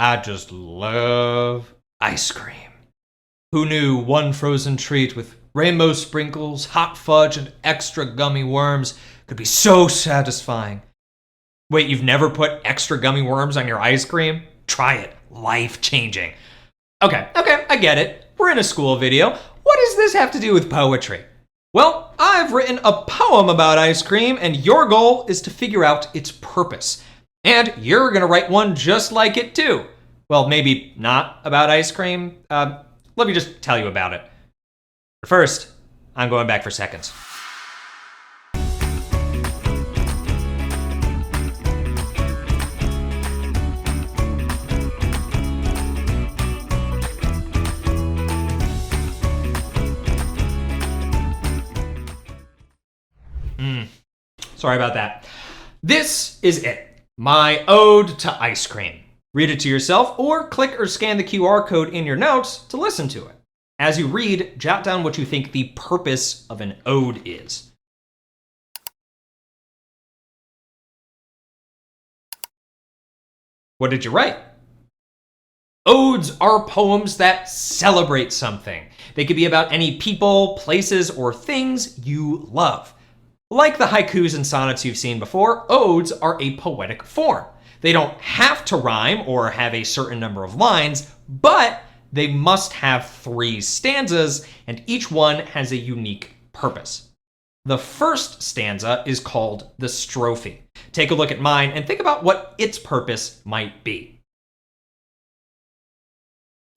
I just love ice cream. Who knew one frozen treat with rainbow sprinkles, hot fudge, and extra gummy worms could be so satisfying? Wait, you've never put extra gummy worms on your ice cream? Try it. Life-changing. Okay, I get it. We're in a school video. What does this have to do with poetry? Well, I've written a poem about ice cream, and your goal is to figure out its purpose. And you're gonna write one just like it too. Well, maybe not about ice cream. Let me just tell you about it. But first, I'm going back for seconds. Sorry about that. This is it, my ode to ice cream. Read it to yourself or click or scan the QR code in your notes to listen to it. As you read, jot down what you think the purpose of an ode is. What did you write? Odes are poems that celebrate something. They could be about any people, places, or things you love. Like the haikus and sonnets you've seen before, odes are a poetic form. They don't have to rhyme or have a certain number of lines, but they must have 3 stanzas, and each one has a unique purpose. The first stanza is called the strophe. Take a look at mine and think about what its purpose might be.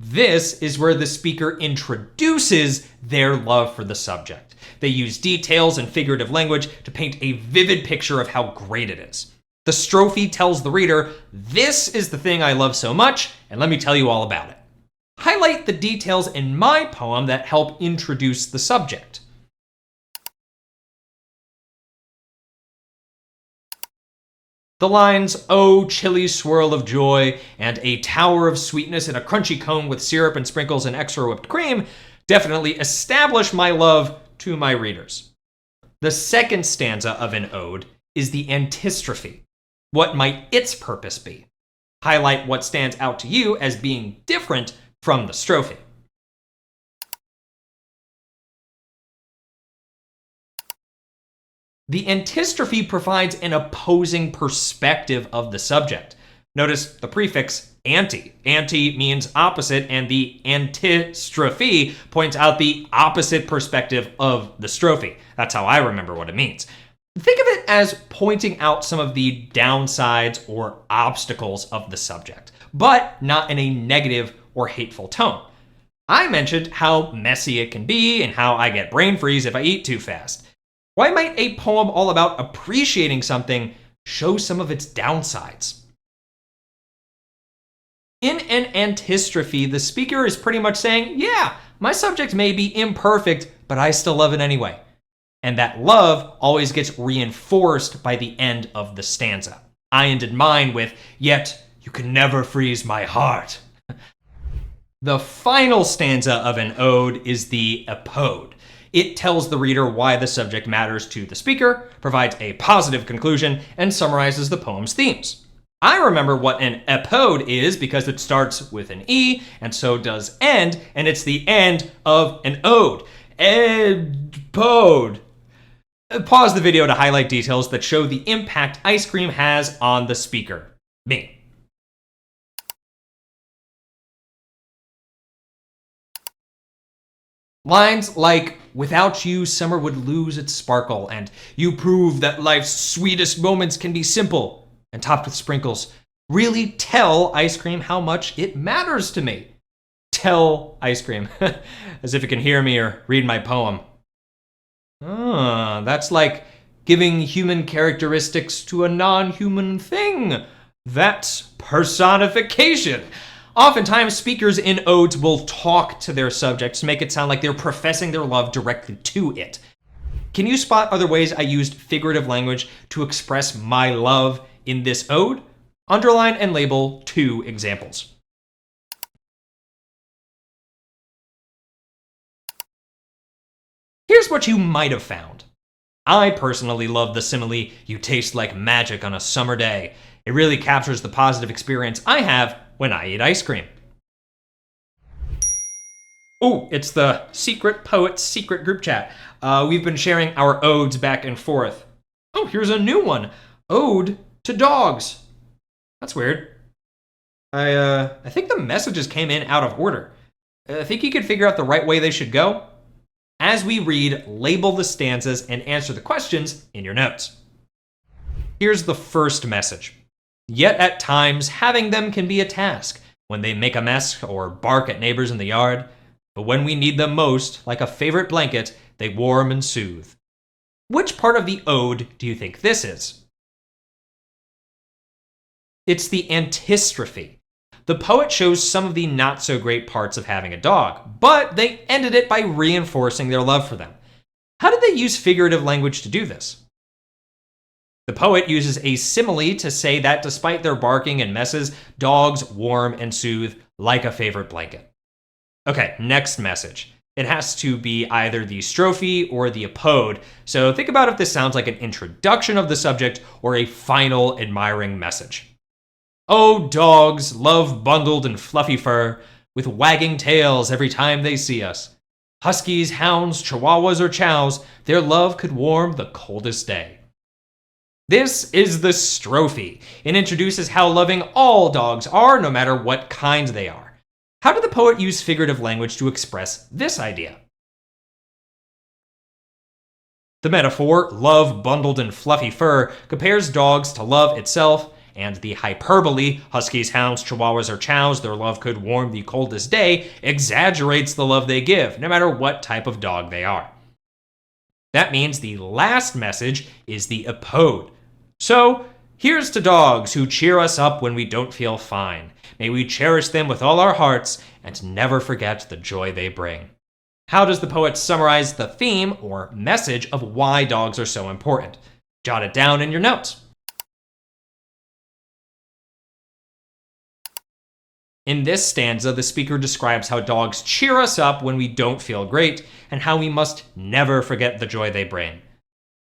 This is where the speaker introduces their love for the subject. They use details and figurative language to paint a vivid picture of how great it is. The strophe tells the reader, this is the thing I love so much, and let me tell you all about it. Highlight the details in my poem that help introduce the subject. The lines, "Oh, chilly swirl of joy," and "a tower of sweetness in a crunchy cone with syrup and sprinkles and extra whipped cream," definitely establish my love to my readers. The second stanza of an ode is the antistrophe. What might its purpose be? Highlight what stands out to you as being different from the strophe. The antistrophe provides an opposing perspective of the subject. Notice the prefix anti. Anti means opposite, and the antistrophe points out the opposite perspective of the strophe. That's how I remember what it means. Think of it as pointing out some of the downsides or obstacles of the subject, but not in a negative or hateful tone. I mentioned how messy it can be and how I get brain freeze if I eat too fast. Why might a poem all about appreciating something show some of its downsides? In an antistrophe, the speaker is pretty much saying, yeah, my subject may be imperfect, but I still love it anyway. And that love always gets reinforced by the end of the stanza. I ended mine with, yet you can never freeze my heart. The final stanza of an ode is the epode. It tells the reader why the subject matters to the speaker, provides a positive conclusion, and summarizes the poem's themes. I remember what an epode is because it starts with an E, and so does end, and it's the end of an ode. Epode. Pause the video to highlight details that show the impact ice cream has on the speaker. Me. Lines like, without you, summer would lose its sparkle, and you prove that life's sweetest moments can be simple and topped with sprinkles, really tell ice cream how much it matters to me. Tell ice cream, as if it can hear me or read my poem. That's like giving human characteristics to a non-human thing. That's personification. Oftentimes, speakers in odes will talk to their subjects to make it sound like they're professing their love directly to it. Can you spot other ways I used figurative language to express my love in this ode? Underline and label 2 examples. Here's what you might have found. I personally love the simile, "you taste like magic on a summer day." It really captures the positive experience I have when I eat ice cream. Oh, it's the Secret Poets Secret group chat. We've been sharing our odes back and forth. Oh, here's a new one. Ode to dogs. That's weird. I think the messages came in out of order. I think you could figure out the right way they should go. As we read, label the stanzas and answer the questions in your notes. Here's the first message. Yet at times, having them can be a task when they make a mess or bark at neighbors in the yard. But when we need them most, like a favorite blanket, they warm and soothe. Which part of the ode do you think this is? It's the antistrophe. The poet shows some of the not so great parts of having a dog, but they ended it by reinforcing their love for them. How did they use figurative language to do this? The poet uses a simile to say that despite their barking and messes, dogs warm and soothe like a favorite blanket. Okay, next message. It has to be either the strophe or the epode, so think about if this sounds like an introduction of the subject or a final admiring message. Oh, dogs, love bundled in fluffy fur, with wagging tails every time they see us. Huskies, hounds, chihuahuas, or chows, their love could warm the coldest day. This is the strophe. It introduces how loving all dogs are, no matter what kind they are. How did the poet use figurative language to express this idea? The metaphor, love bundled in fluffy fur, compares dogs to love itself, and the hyperbole, huskies, hounds, chihuahuas, or chows, their love could warm the coldest day, exaggerates the love they give, no matter what type of dog they are. That means the last message is the epode. So, here's to dogs who cheer us up when we don't feel fine. May we cherish them with all our hearts and never forget the joy they bring. How does the poet summarize the theme or message of why dogs are so important? Jot it down in your notes. In this stanza, the speaker describes how dogs cheer us up when we don't feel great and how we must never forget the joy they bring.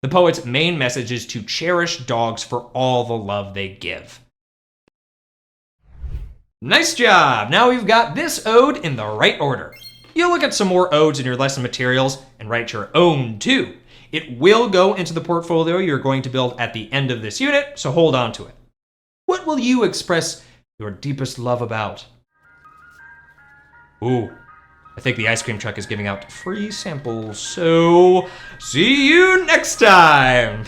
The poet's main message is to cherish dogs for all the love they give. Nice job! Now we've got this ode in the right order. You'll look at some more odes in your lesson materials and write your own too. It will go into the portfolio you're going to build at the end of this unit, so hold on to it. What will you express your deepest love about? Ooh, I think the ice cream truck is giving out free samples, so see you next time!